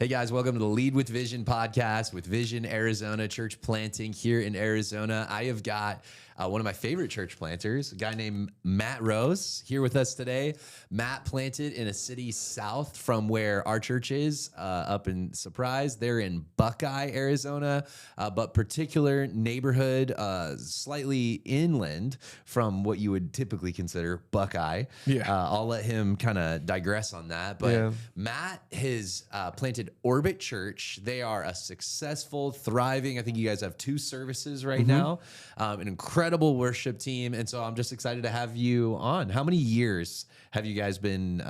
Hey guys, welcome to the Lead with Vision podcast with Vision Arizona Church Planting here in Arizona. I have got one of my favorite church planters, a guy named Matt Rose, here with us today. Matt planted in a city south from where our church is, up in Surprise. They're in Buckeye, Arizona, but particular neighborhood, slightly inland from what you would typically consider Buckeye. Yeah. I'll let him kind of digress on that. But Yeah. Matt has planted Orbit Church. They are a successful, thriving, I think you guys have 2 services right now, an incredible worship team. And so I'm just excited to have you on. How many years have you guys been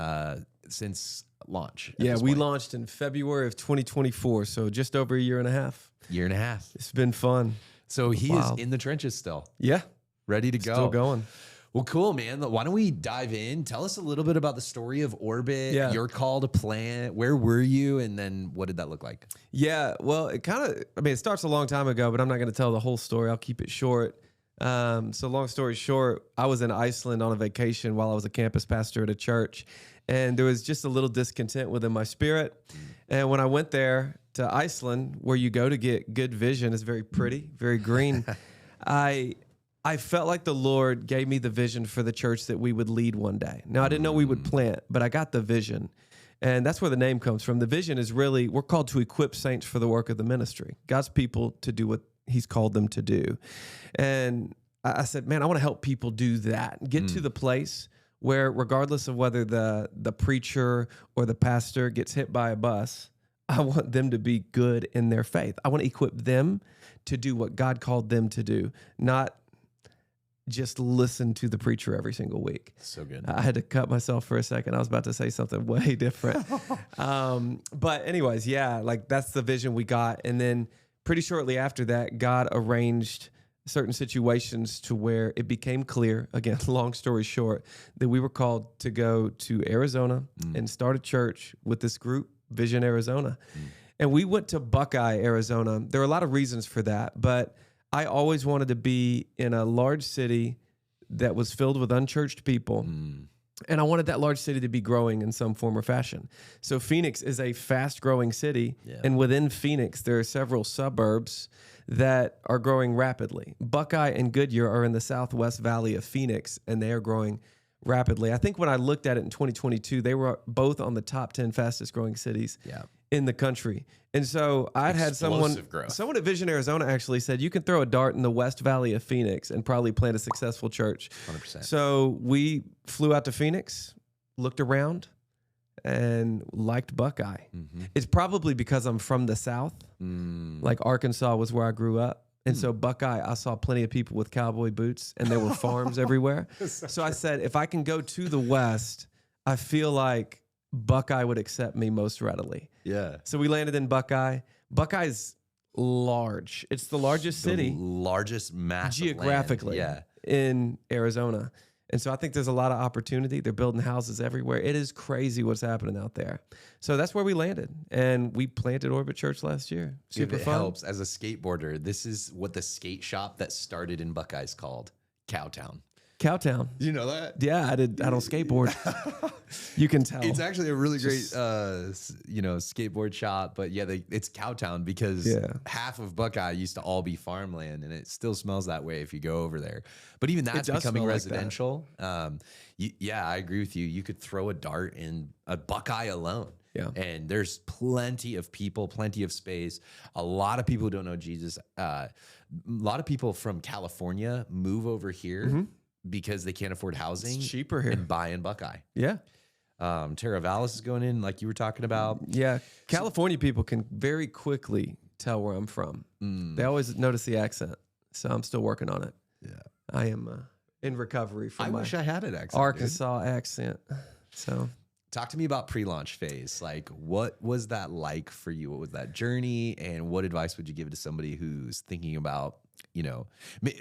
since launch? Yeah, we launched in February of 2024, so just over a year and a half. Year and a half. It's been fun. So he is in the trenches still. Yeah. Ready to go. Still going. Well, cool, man. Why don't we dive in? Tell us a little bit about the story of Orbit, your call to plant. Where were you? And then what did that look like? Yeah, well, it starts a long time ago, but I'm not going to tell the whole story. I'll keep it short. So long story short, I was in Iceland on a vacation while I was a campus pastor at a church. And there was just a little discontent within my spirit. And when I went there to Iceland, where you go to get good vision, it's very pretty, very green. I felt like the Lord gave me the vision for the church that we would lead one day. Now, I didn't know we would plant, but I got the vision. And that's where the name comes from. The vision is really, we're called to equip saints for the work of the ministry. God's people to do what he's called them to do. And I said, man, I want to help people do that. Get to the place where regardless of whether the preacher or the pastor gets hit by a bus, I want them to be good in their faith. I want to equip them to do what God called them to do, not just listen to the preacher every single week. So good. I had to cut myself for a second. I was about to say something way different. But anyways, yeah, like that's the vision we got. And then pretty shortly after that, God arranged certain situations to where it became clear, again, long story short, that we were called to go to Arizona and start a church with this group, Vision Arizona. And we went to Buckeye, Arizona. There are a lot of reasons for that, but I always wanted to be in a large city that was filled with unchurched people. And I wanted that large city to be growing in some form or fashion. So Phoenix is a fast-growing city. Yeah. And within Phoenix, there are several suburbs that are growing rapidly. Buckeye and Goodyear are in the southwest valley of Phoenix, and they are growing rapidly. I think when I looked at it in 2022, they were both on the top 10 fastest-growing cities in the country. And so I'd had someone at Vision Arizona actually said, you can throw a dart in the West Valley of Phoenix and probably plant a successful church. 100%. So we flew out to Phoenix, looked around, and liked Buckeye. It's probably because I'm from the South. Like Arkansas was where I grew up. And so Buckeye, I saw plenty of people with cowboy boots, and there were farms everywhere. So I said, if I can go to the West, I feel like Buckeye would accept me most readily. Yeah. So we landed in Buckeye. Buckeye's large. It's the largest city. Largest mass geographically in Arizona. And so I think there's a lot of opportunity. They're building houses everywhere. It is crazy what's happening out there. So that's where we landed. And we planted Orbit Church last year. Super if it fun. Helps as a skateboarder, this is what the skate shop that started in Buckeye is called. Cowtown. Cowtown. Do you know that? Yeah, I did. I don't skateboard. You can tell. It's actually a really great, skateboard shop. But yeah, it's Cowtown because half of Buckeye used to all be farmland, and it still smells that way if you go over there. But even that's becoming residential. I agree with you. You could throw a dart in a Buckeye alone. Yeah. And there's plenty of people, plenty of space. A lot of people who don't know Jesus. A lot of people from California move over here because they can't afford housing. It's cheaper here. And buy in Buckeye. Yeah. Terra Vallis is going in like you were talking about. Yeah. California people can very quickly tell where I'm from. They always notice the accent. So I'm still working on it. Yeah. I am in recovery from I wish I had an accent. Arkansas accent. So talk to me about pre-launch phase. Like, what was that like for you? What was that journey? And what advice would you give to somebody who's thinking about,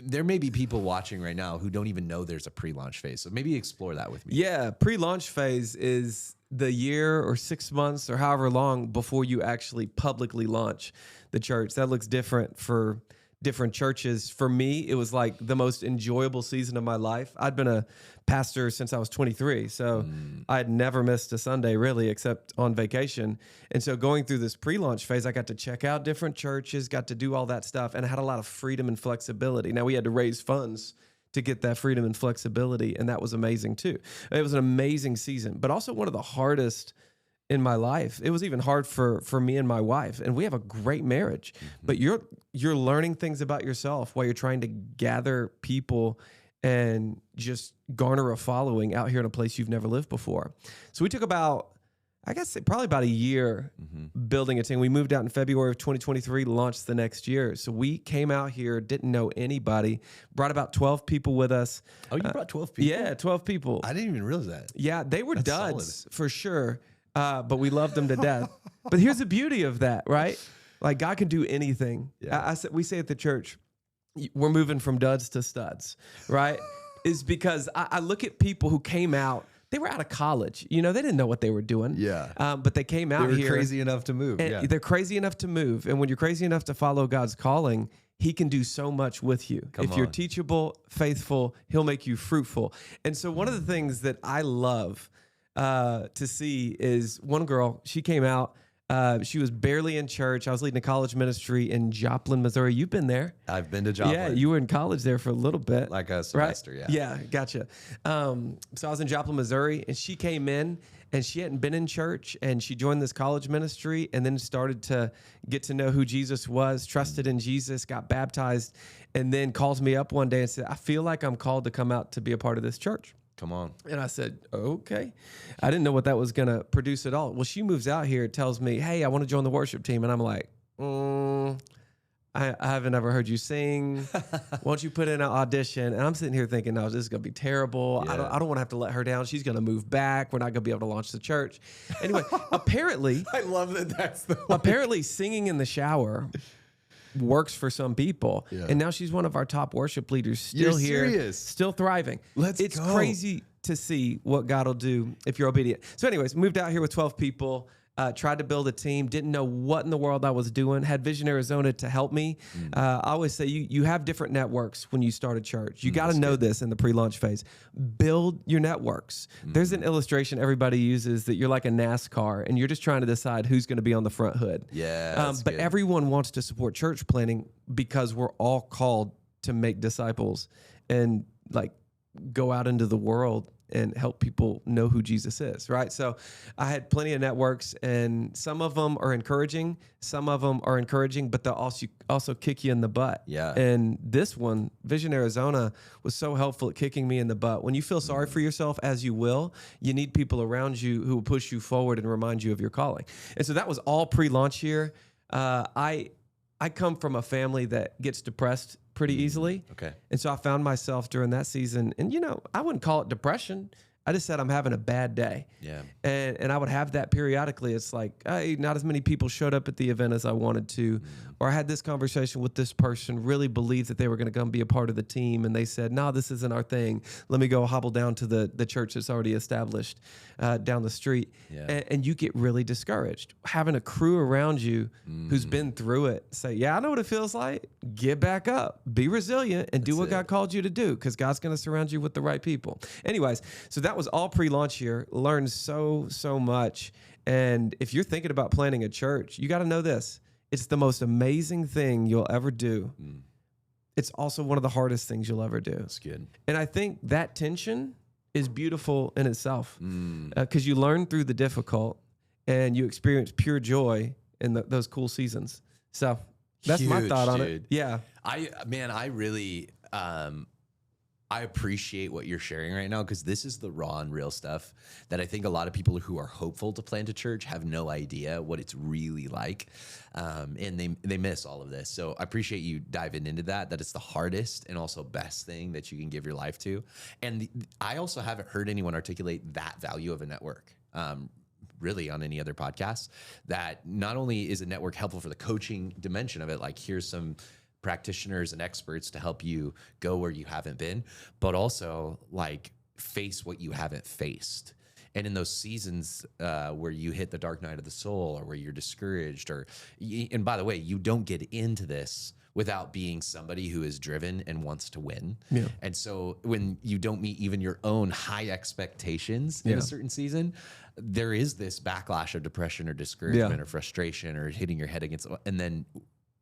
there may be people watching right now who don't even know there's a pre-launch phase. So maybe explore that with me. Yeah. Pre-launch phase is the year or 6 months or however long before you actually publicly launch the church. That looks different for different churches. For me, it was like the most enjoyable season of my life. I'd been a pastor since I was 23, so I'd never missed a Sunday really, except on vacation. And so going through this pre-launch phase, I got to check out different churches, got to do all that stuff, and I had a lot of freedom and flexibility. Now we had to raise funds to get that freedom and flexibility, and that was amazing too. It was an amazing season, but also one of the hardest in my life. It was even hard for me and my wife, and we have a great marriage, but you're learning things about yourself while you're trying to gather people and just garner a following out here in a place you've never lived before. So we took probably about a year building a team. We moved out in February of 2023, launched the next year. So we came out here, didn't know anybody, brought about 12 people with us. Oh, you brought 12 people? Yeah, 12 people. I didn't even realize that. Yeah, they were That's duds solid. for sure. But we loved them to death. But here's the beauty of that, right? Like God can do anything. Yeah. We say at the church, we're moving from duds to studs, right? Is because I look at people who came out, they were out of college. They didn't know what they were doing. Yeah. But they came out They here. were crazy enough to move. And they're crazy enough to move. And when you're crazy enough to follow God's calling, he can do so much with you. If you're teachable, faithful, he'll make you fruitful. And so one of the things that I love to see is one girl, she came out, she was barely in church. I was leading a college ministry in Joplin, Missouri. You've been there. I've been to Joplin. Yeah, you were in college there for a little bit. Like a semester, right? yeah. Yeah, gotcha. So I was in Joplin, Missouri, and she came in, and she hadn't been in church, and she joined this college ministry and then started to get to know who Jesus was, trusted in Jesus, got baptized, and then calls me up one day and said, I feel like I'm called to come out to be a part of this church. Come on. And I said, okay. I didn't know what that was going to produce at all. Well, she moves out here, tells me, hey, I want to join the worship team. And I'm like, I haven't ever heard you sing. Why don't you put in an audition? And I'm sitting here thinking, no, this is going to be terrible. Yeah. I don't want to have to let her down. She's going to move back. We're not going to be able to launch the church. Anyway, apparently. I love that that's the apparently singing in the shower works for some people. Yeah. And now she's one of our top worship leaders, still here, serious? Still thriving. It's go. Crazy to see what God will do if you're obedient. So anyways, moved out here with 12 people, tried to build a team, didn't know what in the world I was doing, had Vision Arizona to help me. I always say you have different networks when you start a church. You got to know this in the pre-launch phase. Build your networks. There's an illustration everybody uses that you're like a NASCAR and you're just trying to decide who's going to be on the front hood. Yeah, but good. Everyone wants to support church planting because we're all called to make disciples and like go out into the world and help people know who Jesus is, right? So I had plenty of networks, and some of them are encouraging, but they'll also kick you in the butt. Yeah. And this one, Vision Arizona, was so helpful at kicking me in the butt. When you feel sorry for yourself, as you will, you need people around you who will push you forward and remind you of your calling. And so that was all pre-launch here. I come from a family that gets depressed pretty easily. Okay. And so I found myself during that season, and I wouldn't call it depression. I just said I'm having a bad day. Yeah. And I would have that periodically. It's like, hey, not as many people showed up at the event as I wanted to. Or I had this conversation with this person, really believed that they were going to come be a part of the team. And they said, no, this isn't our thing. Let me go hobble down to the church that's already established down the street. Yeah. And you get really discouraged. Having a crew around you who's been through it, say, yeah, I know what it feels like. Get back up. Be resilient and do what God called you to do, because God's going to surround you with the right people. Anyways, so that was all pre-launch here. Learned so much. And if you're thinking about planning a church, you got to know this. It's the most amazing thing you'll ever do. It's also one of the hardest things you'll ever do. That's good. And I think that tension is beautiful in itself, because you learn through the difficult and you experience pure joy in those cool seasons. So that's my thought on it. Yeah. I really, I appreciate what you're sharing right now, because this is the raw and real stuff that I think a lot of people who are hopeful to plant a church have no idea what it's really like. And they miss all of this. So I appreciate you diving into that it's the hardest and also best thing that you can give your life to. And I also haven't heard anyone articulate that value of a network. Really on any other podcast, that not only is a network helpful for the coaching dimension of it, like here's some practitioners and experts to help you go where you haven't been, but also like face what you haven't faced. And in those seasons where you hit the dark night of the soul or where you're discouraged and by the way, you don't get into this without being somebody who is driven and wants to win. Yeah. And so when you don't meet even your own high expectations in a certain season, there is this backlash of depression or discouragement or frustration or hitting your head against, and then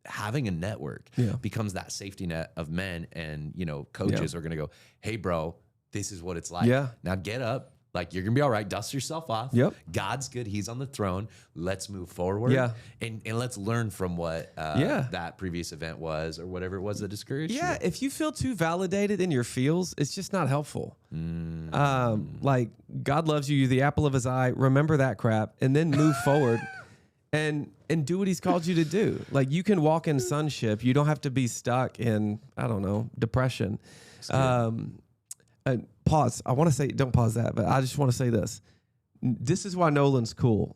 having a network becomes that safety net of men, and coaches are going to go, hey bro, this is what it's like. Now get up. Like, you're going to be all right. Dust yourself off. God's good. He's on the throne. Let's move forward. And let's learn from what that previous event was or whatever it was that discouraged you. If you feel too validated in your feels, it's just not helpful. Like, God loves you. You're the apple of his eye. Remember that crap. And then move forward and do what he's called you to do. Like, you can walk in sonship. You don't have to be stuck in, I don't know, depression. Pause. I want to say, don't pause that, but I just want to say this. This is why Nolan's cool.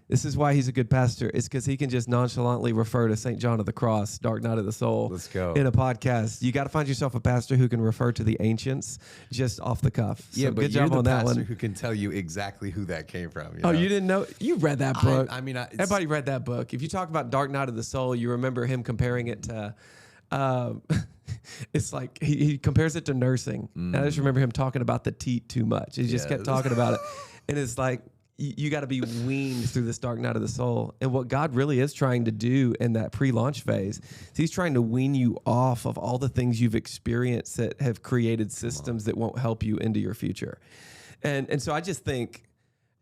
This is why he's a good pastor. It's because he can just nonchalantly refer to St. John of the Cross, Dark Night of the Soul. Let's go. In a podcast. You got to find yourself a pastor who can refer to the ancients just off the cuff. So but good job on that one. Who can tell you exactly who that came from. You didn't know? You read that book. Everybody read that book. If you talk about Dark Night of the Soul, you remember him comparing it to... it's like he compares it to nursing. And I just remember him talking about the teat too much. He just kept talking about it. And it's like, you got to be weaned through this dark night of the soul. And what God really is trying to do in that pre-launch phase is he's trying to wean you off of all the things you've experienced that have created systems that won't help you into your future. And so I just think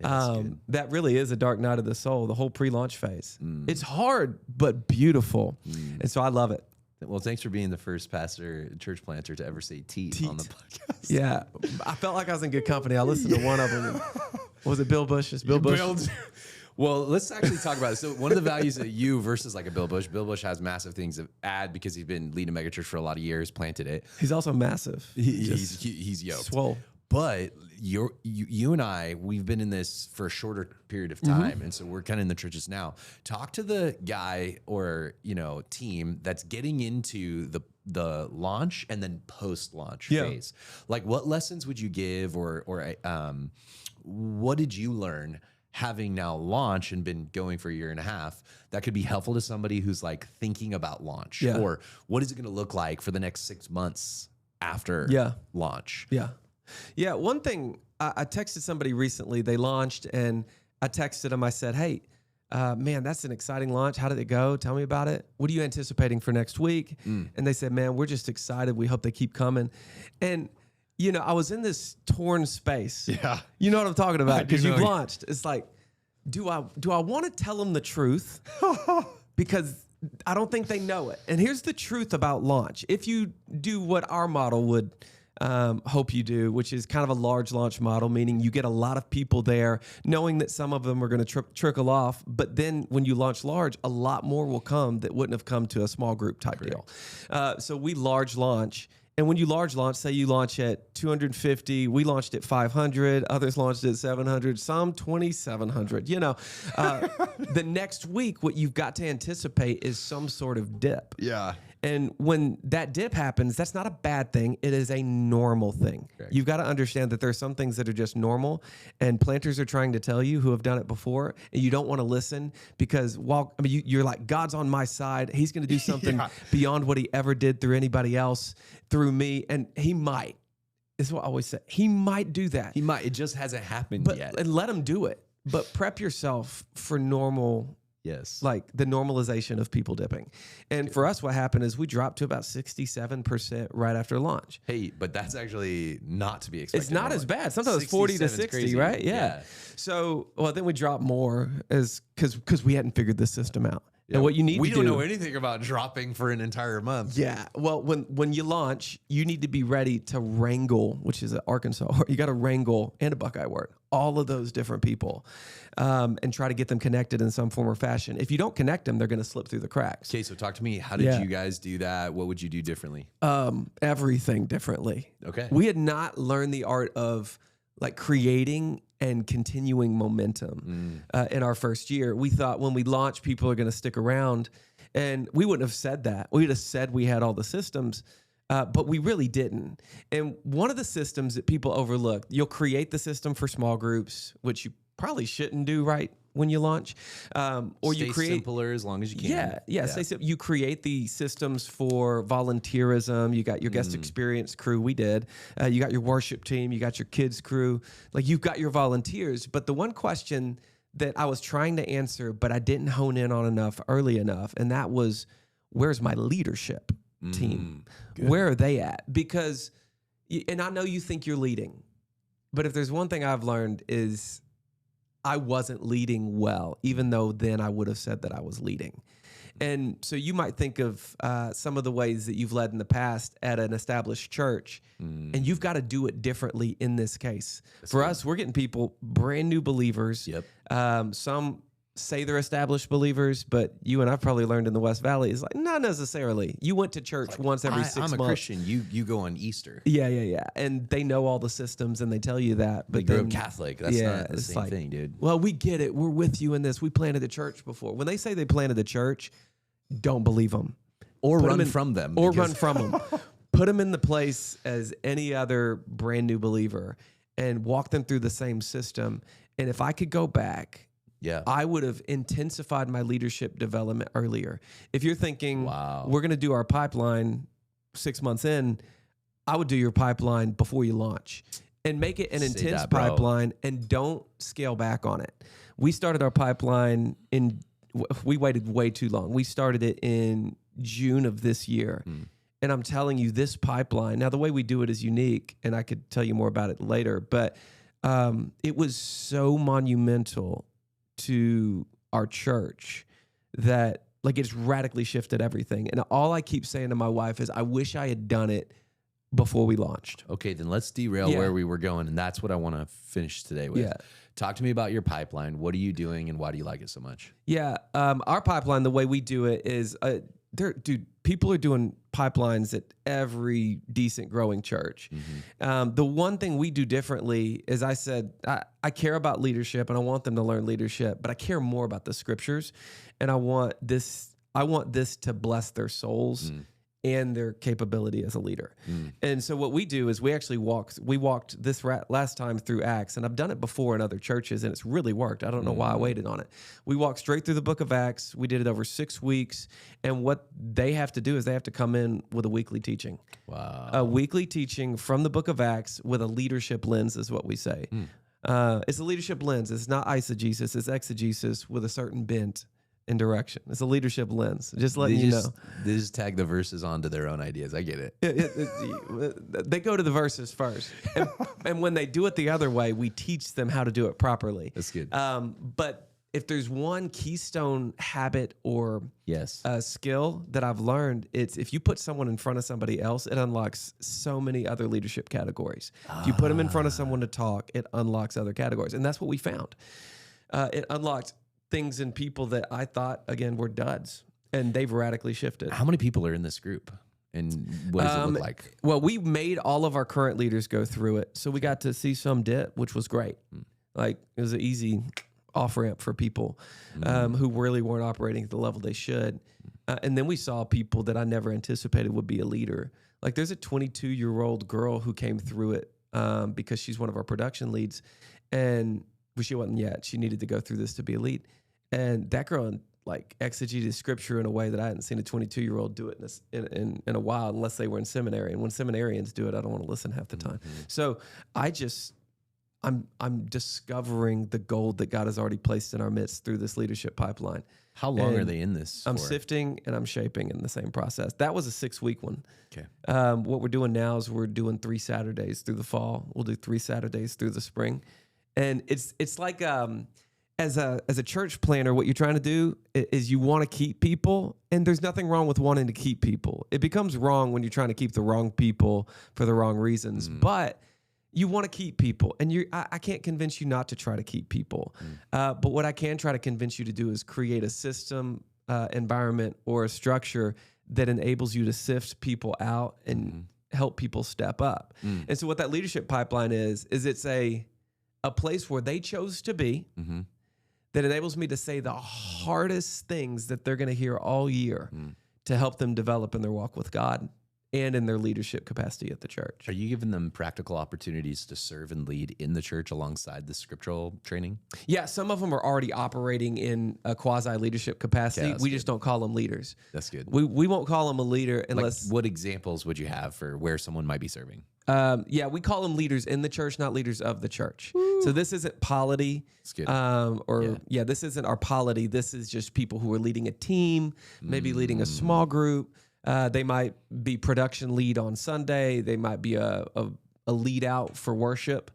that really is a dark night of the soul, the whole pre-launch phase. It's hard, but beautiful. And so I love it. Well, thanks for being the first church planter to ever say teat on the podcast. Yeah. I felt like I was in good company. I listened to one of them. Was it Bill Bush? It's Bill Bush. Well, let's actually talk about it. So one of the values that you versus like a Bill Bush has massive things to add because he's been leading a megachurch for a lot of years, planted it. He's also massive. He's yoked. Swole. But you and I, we've been in this for a shorter period of time, and so we're kind of in the trenches now. Talk to the guy or team that's getting into the launch and then post-launch phase. Like, what lessons would you give, or what did you learn having now launched and been going for a year and a half that could be helpful to somebody who's like thinking about launch, or what is it going to look like for the next 6 months after launch? Yeah, one thing, I texted somebody recently. They launched, and I texted them. I said, hey, man, that's an exciting launch. How did it go? Tell me about it. What are you anticipating for next week? And they said, man, we're just excited. We hope they keep coming. And, I was in this torn space. Yeah. You know what I'm talking about? Because you've launched. It's like, do I want to tell them the truth? Because I don't think they know it. And here's the truth about launch. If you do what our model would hope you do, which is kind of a large launch model, meaning you get a lot of people there, knowing that some of them are going to trickle off. But then when you launch large, a lot more will come that wouldn't have come to a small group type deal. So we large launch. And when you large launch, say you launch at 250, we launched at 500, others launched at 700, some 2,700. The next week, what you've got to anticipate is some sort of dip. Yeah. And when that dip happens, that's not a bad thing. It is a normal thing. Okay. You've got to understand that there's some things that are just normal, and planters are trying to tell you who have done it before, and you don't want to listen because you're like, God's on my side. He's going to do something beyond what he ever did through anybody else, through me, and he might. This is what I always say. He might do that. He might. It just hasn't happened yet. And let him do it. But prep yourself for normal. Yes. Like the normalization of people dipping. And for us, what happened is we dropped to about 67% right after launch. Hey, but that's actually not to be expected. It's not as bad. Sometimes it's 40 to 60, right? Yeah. So, then we dropped more because we hadn't figured this system out. Yeah, and what you need to do... We don't know anything about dropping for an entire month. Yeah. Well, when you launch, you need to be ready to wrangle, which is an Arkansas word. You got to wrangle, and a Buckeye word, all of those different people and try to get them connected in some form or fashion. If you don't connect them, they're going to slip through the cracks. Okay, so talk to me. How did you guys do that? What would you do differently? Everything differently. Okay. We had not learned the art of like creating and continuing momentum in our first year. We thought when we launch, people are going to stick around, and we wouldn't have said that. We would have said we had all the systems, but we really didn't. And one of the systems that people overlook, you'll create the system for small groups, which you probably shouldn't do right when you launch, or stay you create simpler as long as you can. Yeah. Stay simple. You create the systems for volunteerism. You got your guest experience crew. We did. You got your worship team. You got your kids crew. Like you've got your volunteers. But the one question that I was trying to answer, but I didn't hone in on enough early enough, and that was, where's my leadership team? Where are they at? Because, and I know you think you're leading, but if there's one thing I've learned is I wasn't leading well, even though then I would have said that I was leading. And so you might think of some of the ways that you've led in the past at an established church, and you've got to do it differently in this case. For us, we're getting people, brand new believers. Some say they're established believers, but you and I've probably learned in the West Valley is like, not necessarily. You went to church once every 6 months. I'm a Christian. You go on Easter. Yeah. And they know all the systems and they tell you that. But they grew up Catholic. That's not the same thing, dude. Well, we get it. We're with you in this. We planted a church before. When they say they planted a church, don't believe them. Or run from them. Or run from them. Put them in the place as any other brand new believer and walk them through the same system. And if I could go back, I would have intensified my leadership development earlier. If you're thinking, we're going to do our pipeline 6 months in, I would do your pipeline before you launch and make it an intense pipeline and don't scale back on it. We started our pipeline we waited way too long. We started it in June of this year. And I'm telling you, this pipeline, now the way we do it is unique, and I could tell you more about it later, but it was so monumental to our church that like it's radically shifted everything. And all I keep saying to my wife is, I wish I had done it before we launched. Okay, then let's derail where we were going. And that's what I want to finish today with. Talk to me about your pipeline. What are you doing and why do you like it so much? Our pipeline, the way we do it is, people are doing pipelines at every decent growing church. The one thing we do differently is I said, I care about leadership and I want them to learn leadership, but I care more about the scriptures. And I want this to bless their souls and their capability as a leader. And so what we do is we walked this last time through Acts, and I've done it before in other churches, and it's really worked. I don't know why I waited on it. We walked straight through the book of Acts. We did it over 6 weeks, and what they have to do is they have to come in with a weekly teaching. A weekly teaching from the book of Acts with a leadership lens is what we say. It's a leadership lens. It's not eisegesis. It's exegesis with a certain bent in direction. It's a leadership lens. Just letting you know. They just tag the verses onto their own ideas. I get it. They go to the verses first. And when they do it the other way, we teach them how to do it properly. That's good. But if there's one keystone habit or skill that I've learned, it's if you put someone in front of somebody else, it unlocks so many other leadership categories. If you put them in front of someone to talk, it unlocks other categories. And that's what we found. It unlocked things in people that I thought, again, were duds, and they've radically shifted. How many people are in this group, and what does it look like? Well, we made all of our current leaders go through it, so we got to see some dip, which was great. Like, it was an easy off-ramp for people who really weren't operating at the level they should. And then we saw people that I never anticipated would be a leader. Like, there's a 22-year-old girl who came through it because she's one of our production leads, and she wasn't yet. She needed to go through this to be a lead. And that girl like exegeted scripture in a way that I hadn't seen a 22-year-old do it in a while, unless they were in seminary. And when seminarians do it, I don't want to listen half the time. So I'm discovering the gold that God has already placed in our midst through this leadership pipeline. How long are they in this? I'm sifting and I'm shaping in the same process. That was a 6-week one. Okay. What we're doing now is we're doing 3 Saturdays through the fall. We'll do 3 Saturdays through the spring. And it's like as a church planner, what you're trying to do is you want to keep people, and there's nothing wrong with wanting to keep people. It becomes wrong when you're trying to keep the wrong people for the wrong reasons, but you want to keep people, and I can't convince you not to try to keep people. But what I can try to convince you to do is create a system, environment, or a structure that enables you to sift people out and help people step up. And so what that leadership pipeline is it's a place where they chose to be that enables me to say the hardest things that they're going to hear all year to help them develop in their walk with God and in their leadership capacity at the church. Are you giving them practical opportunities to serve and lead in the church alongside the scriptural training? Yeah, some of them are already operating in a quasi-leadership capacity. We just don't call them leaders. That's good. We won't call them a leader unless... Like, what examples would you have for where someone might be serving? We call them leaders in the church, not leaders of the church. Woo. So this isn't polity. That's good. This isn't our polity. This is just people who are leading a team, maybe leading a small group. They might be production lead on Sunday. They might be a lead out for worship.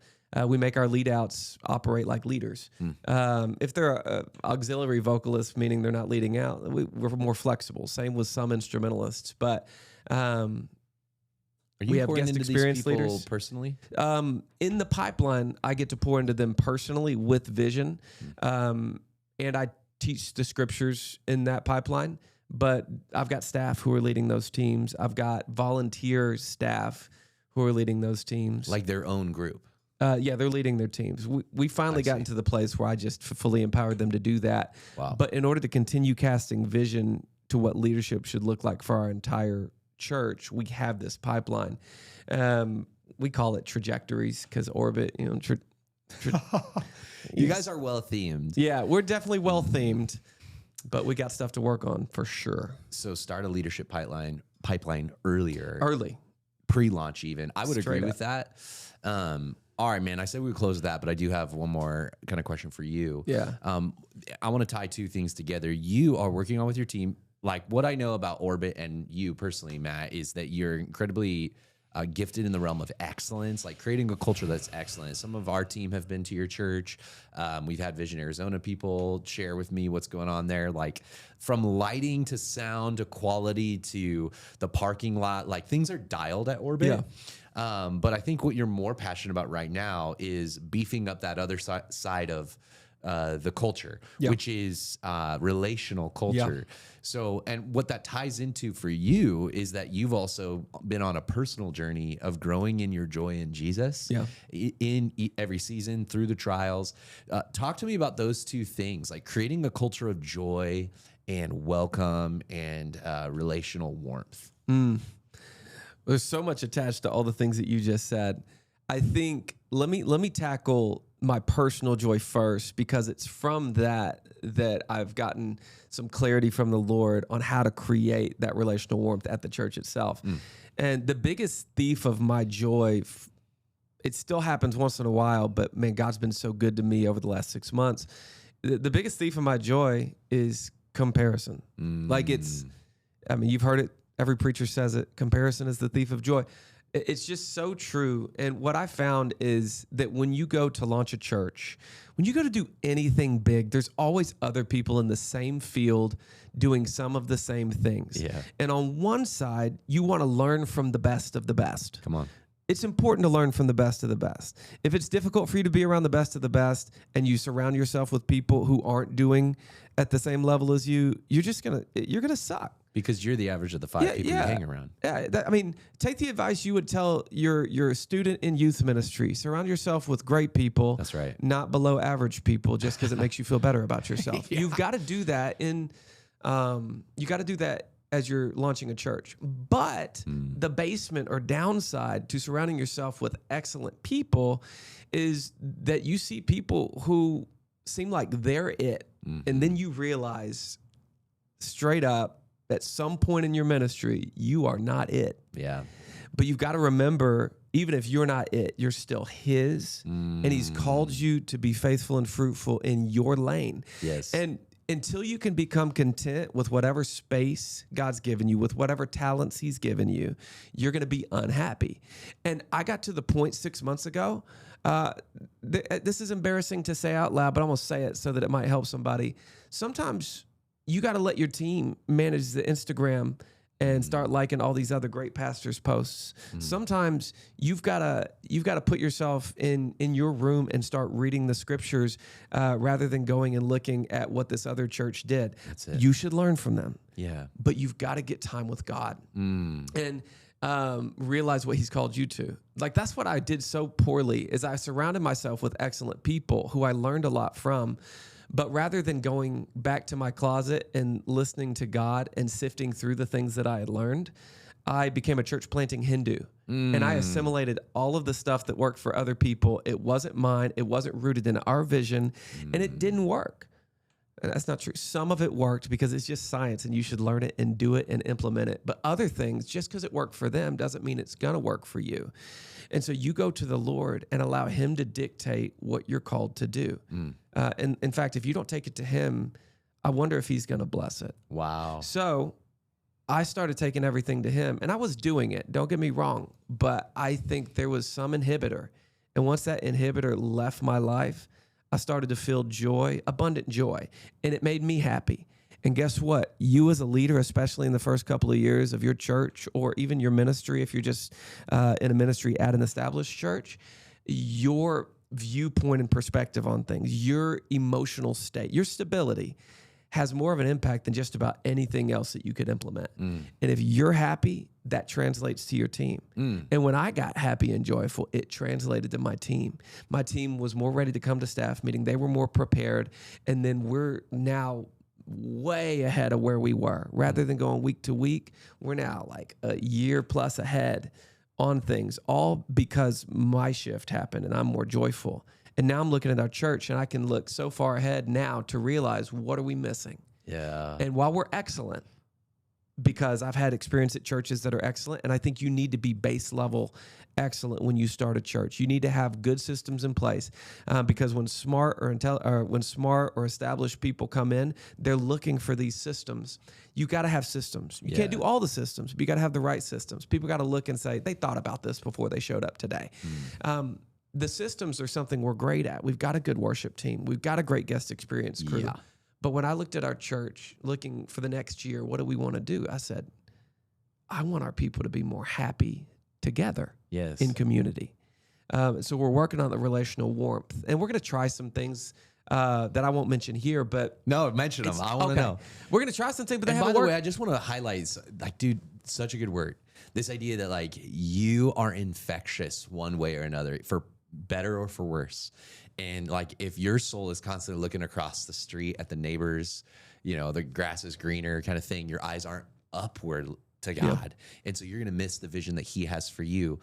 We make our lead outs operate like leaders. If they're auxiliary vocalists, meaning they're not leading out, we're more flexible. Same with some instrumentalists. But we have guest experienced leaders personally. In the pipeline, I get to pour into them personally with vision, and I teach the scriptures in that pipeline. But I've got staff who are leading those teams. I've got volunteer staff who are leading those teams. Like their own group. Yeah, they're leading their teams. We finally got into the place where I just fully empowered them to do that. Wow. But in order to continue casting vision to what leadership should look like for our entire church, we have this pipeline. We call it trajectories because orbit, you guys are well themed. Yeah, we're definitely well themed. But we got stuff to work on for sure. So start a leadership pipeline earlier. Early. Pre-launch even. I would agree with that. All right, man. I said we would close with that, but I do have one more kind of question for you. Yeah. I want to tie two things together. You are working on with your team. Like what I know about Orbit and you personally, Matt, is that you're incredibly gifted in the realm of excellence, like creating a culture that's excellent. Some of our team have been to your church. We've had Vision Arizona people share with me what's going on there, like from lighting to sound to quality to the parking lot, like things are dialed at Orbit. Yeah. But I think what you're more passionate about right now is beefing up that other side of the culture, which is relational culture. So, and what that ties into for you is that you've also been on a personal journey of growing in your joy in Jesus in every season through the trials. Talk to me about those two things, like creating a culture of joy and welcome and relational warmth. There's so much attached to all the things that you just said. I think let me tackle my personal joy first, because it's from that I've gotten some clarity from the Lord on how to create that relational warmth at the church itself. And the biggest thief of my joy, it still happens once in a while, but man, God's been so good to me over the last 6 months. The biggest thief of my joy is comparison. Like you've heard it. Every preacher says it. Comparison is the thief of joy. It's just so true. And what I found is that when you go to launch a church, when you go to do anything big, there's always other people in the same field doing some of the same things. Yeah. And on one side, you want to learn from the best of the best. Come on. It's important to learn from the best of the best. If it's difficult for you to be around the best of the best and you surround yourself with people who aren't doing at the same level as you, you're gonna suck. Because you're the average of the five people you hang around. Yeah, take the advice you would tell your student in youth ministry. Surround yourself with great people. That's right. Not below average people, just because it makes you feel better about yourself. You've got to do that as you're launching a church. But the basement or downside to surrounding yourself with excellent people is that you see people who seem like they're it. And then you realize straight up, at some point in your ministry, you are not it. Yeah. But you've got to remember, even if you're not it, you're still his. And he's called you to be faithful and fruitful in your lane. Yes. And until you can become content with whatever space God's given you, with whatever talents he's given you, you're going to be unhappy. And I got to the point 6 months ago. This is embarrassing to say out loud, but I'm going to say it so that it might help somebody. Sometimes you got to let your team manage the Instagram and start liking all these other great pastors' posts. Sometimes you've got to put yourself in your room and start reading the scriptures rather than going and looking at what this other church did. That's it. You should learn from them. Yeah. But you've got to get time with God and realize what he's called you to. Like, that's what I did so poorly, is I surrounded myself with excellent people who I learned a lot from. But rather than going back to my closet and listening to God and sifting through the things that I had learned, I became a church planting Hindu, and I assimilated all of the stuff that worked for other people. It wasn't mine. It wasn't rooted in our vision, and it didn't work. And that's not true. Some of it worked because it's just science, and you should learn it and do it and implement it. But other things, just because it worked for them doesn't mean it's going to work for you. And so you go to the Lord and allow him to dictate what you're called to do. And in fact, if you don't take it to him, I wonder if he's going to bless it. Wow. So I started taking everything to him, and I was doing it. Don't get me wrong, but I think there was some inhibitor. And once that inhibitor left my life, I started to feel joy, abundant joy, and it made me happy. And guess what? You as a leader, especially in the first couple of years of your church or even your ministry, if you're just in a ministry at an established church, your viewpoint and perspective on things, your emotional state, your stability has more of an impact than just about anything else that you could implement. And if you're happy, that translates to your team. And when I got happy and joyful, it translated to my team. My team was more ready to come to staff meeting. They were more prepared. And then we're now way ahead of where we were. Rather than going week to week, we're now like a year plus ahead on things, all because my shift happened and I'm more joyful. And now I'm looking at our church, and I can look so far ahead now to realize, what are we missing? Yeah. And while we're excellent, because I've had experience at churches that are excellent, and I think you need to be base level excellent when you start a church. You need to have good systems in place, because when smart or established people come in, they're looking for these systems. You got to have systems. You can't do all the systems, but you got to have the right systems. People got to look and say, they thought about this before they showed up today. The systems are something we're great at. We've got a good worship team. We've got a great guest experience crew. Yeah. But when I looked at our church, looking for the next year, what do we want to do? I said, I want our people to be more happy together in community. So we're working on the relational warmth. And we're going to try some things that I won't mention here. But no, mention them. I want to know. We're going to try something, but they haven't worked. By the way, I just want to highlight, like, dude, such a good word. This idea that, like, you are infectious one way or another, for better or for worse. And like, if your soul is constantly looking across the street at the neighbors, you know, the grass is greener kind of thing, your eyes aren't upward to God. And so you're going to miss the vision that he has for you.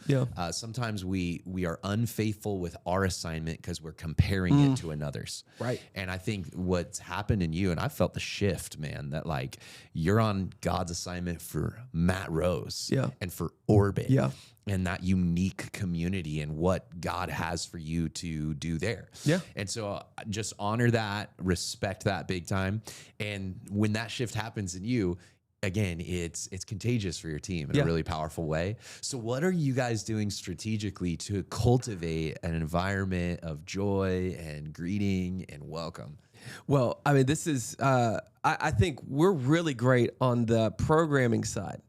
Sometimes we are unfaithful with our assignment because we're comparing it to another's. Right. And I think what's happened in you, and I felt the shift, man, that like you're on God's assignment for Matt Rose and for Orbit. And that unique community and what God has for you to do there. And so just honor that, respect that big time. And when that shift happens in you, again, it's contagious for your team in a really powerful way. So what are you guys doing strategically to cultivate an environment of joy and greeting and welcome? Well, I mean, this is, I think we're really great on the programming side.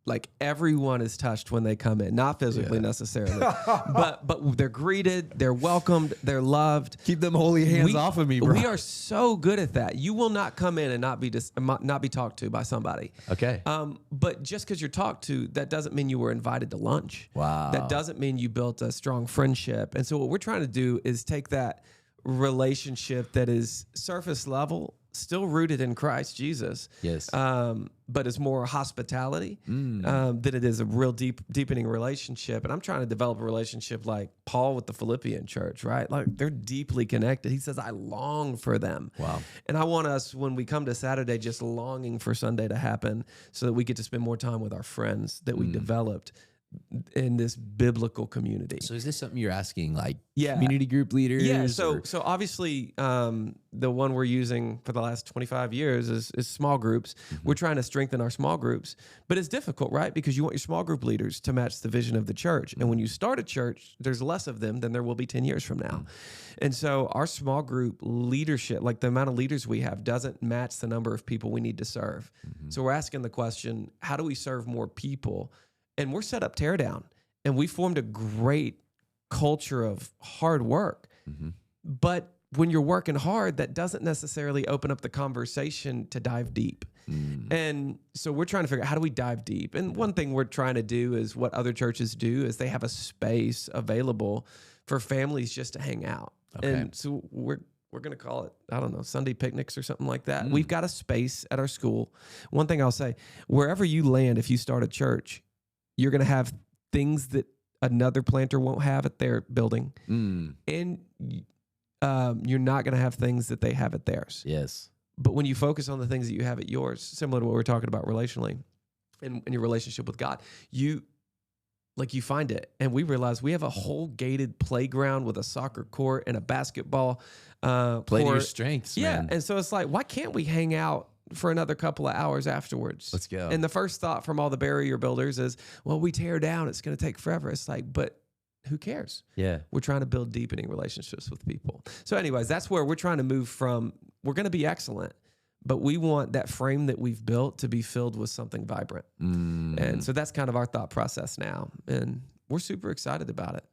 Like, everyone is touched when they come in, not physically necessarily, but they're greeted, they're welcomed, they're loved. Keep them holy hands off of me, bro. We are so good at that. You will not come in and not be talked to by somebody. Okay. But just because you're talked to, that doesn't mean you were invited to lunch. Wow. That doesn't mean you built a strong friendship. And so what we're trying to do is take that relationship that is surface level, still rooted in Christ Jesus. Yes. But it's more hospitality than it is a real deepening relationship. And I'm trying to develop a relationship like Paul with the Philippian church, right? Like, they're deeply connected. He says, I long for them. Wow. And I want us, when we come to Saturday, just longing for Sunday to happen so that we get to spend more time with our friends that we developed in this biblical community. So is this something you're asking, like community group leaders? Yeah. So obviously, the one we're using for the last 25 years is small groups. We're trying to strengthen our small groups, but it's difficult, right? Because you want your small group leaders to match the vision of the church. And when you start a church, there's less of them than there will be 10 years from now. And so our small group leadership, like the amount of leaders we have, doesn't match the number of people we need to serve. So we're asking the question, how do we serve more people? And we're set up teardown, and we formed a great culture of hard work. But when you're working hard, that doesn't necessarily open up the conversation to dive deep. And so we're trying to figure out, how do we dive deep? And one thing we're trying to do is what other churches do is they have a space available for families just to hang out. And so we're we're going to call it, I don't know, Sunday picnics or something like that. We've got a space at our school. One thing I'll say, wherever you land, if you start a church, you're going to have things that another planter won't have at their building. And you're not going to have things that they have at theirs. Yes. But when you focus on the things that you have at yours, similar to what we're talking about relationally, in your relationship with God, you find it. And we realize we have a whole gated playground with a soccer court and a basketball play to your strengths, man. And so it's like, why can't we hang out for another couple of hours afterwards? Let's go. And the first thought from all the barrier builders is, well, we tear down, it's going to take forever. It's like, but who cares? Yeah. We're trying to build deepening relationships with people. So anyways, that's where we're trying to move from. We're going to be excellent, but we want that frame that we've built to be filled with something vibrant. And so that's kind of our thought process now. And we're super excited about it.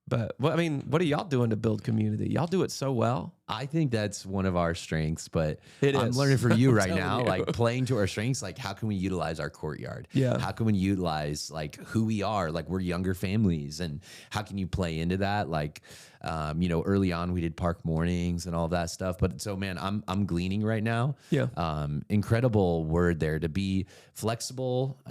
But what are y'all doing to build community? Y'all do it so well. I think that's one of our strengths, but I'm learning from you right now, like playing to our strengths, like how can we utilize our courtyard? Yeah. How can we utilize like who we are? Like we're younger families, and how can you play into that? Like, early on we did park mornings and all that stuff. But so, man, I'm gleaning right now. Yeah. Incredible word there, to be flexible,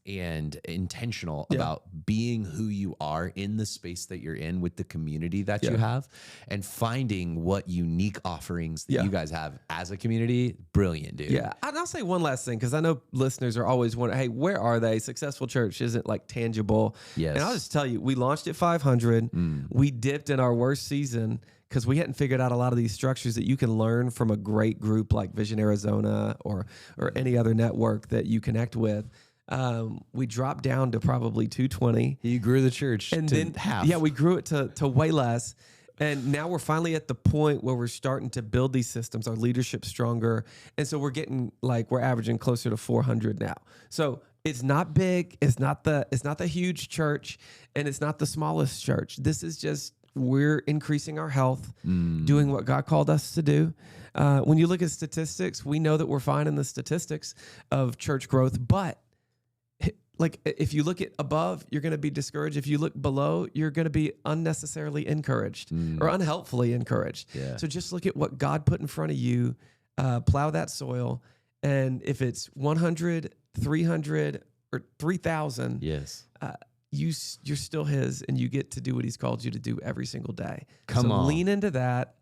and intentional about being who you are in the space that you're in with the community that you have, and finding what unique offerings that you guys have as a community. Brilliant, dude. Yeah. And I'll say one last thing, because I know listeners are always wondering, hey, where are they? Successful church isn't like tangible. Yes. And I'll just tell you, we launched at 500. We dipped in our worst season because we hadn't figured out a lot of these structures that you can learn from a great group like Vision Arizona or any other network that you connect with. We dropped down to probably 220. You grew the church and to then half. Yeah, we grew it to way less. And now we're finally at the point where we're starting to build these systems, our leadership's stronger. And so we're averaging closer to 400 now. So it's not big, it's not the huge church, and it's not the smallest church. This is just, we're increasing our health, doing what God called us to do. When you look at statistics, we know that we're fine in the statistics of church growth, but like if you look at above, you're going to be discouraged. If you look below, you're going to be unnecessarily encouraged or unhelpfully encouraged. Yeah. So just look at what God put in front of you, plow that soil. And if it's 100, 300, or 3,000, yes, you're still his, and you get to do what he's called you to do every single day. Come on. Lean into that.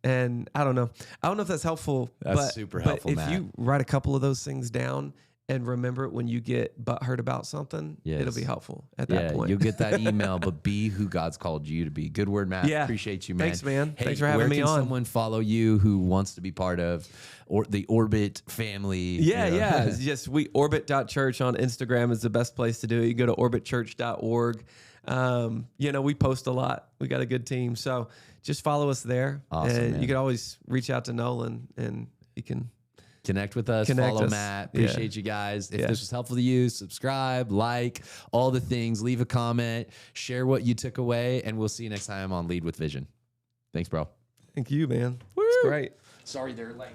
And I don't know if that's helpful. That's super helpful, if Matt. you write a couple of those things down and remember it when you get butthurt about something, it'll be helpful at that point. You'll get that email, but be who God's called you to be. Good word, Matt. Yeah. Appreciate you, man. Thanks, man. Hey, Thanks for having me on. Where can someone follow you who wants to be part of the Orbit family? Yeah. It's just orbit.church on Instagram is the best place to do it. You can go to orbitchurch.org. We post a lot. We got a good team. So just follow us there. Awesome, and man. you can always reach out to Nolan, and you can connect with us, follow Matt. Appreciate you guys. If this was helpful to you, subscribe, like, all the things, leave a comment, share what you took away, and we'll see you next time on Lead with Vision. Thanks, bro. Thank you, man. Woo! It's great. Sorry, they're like...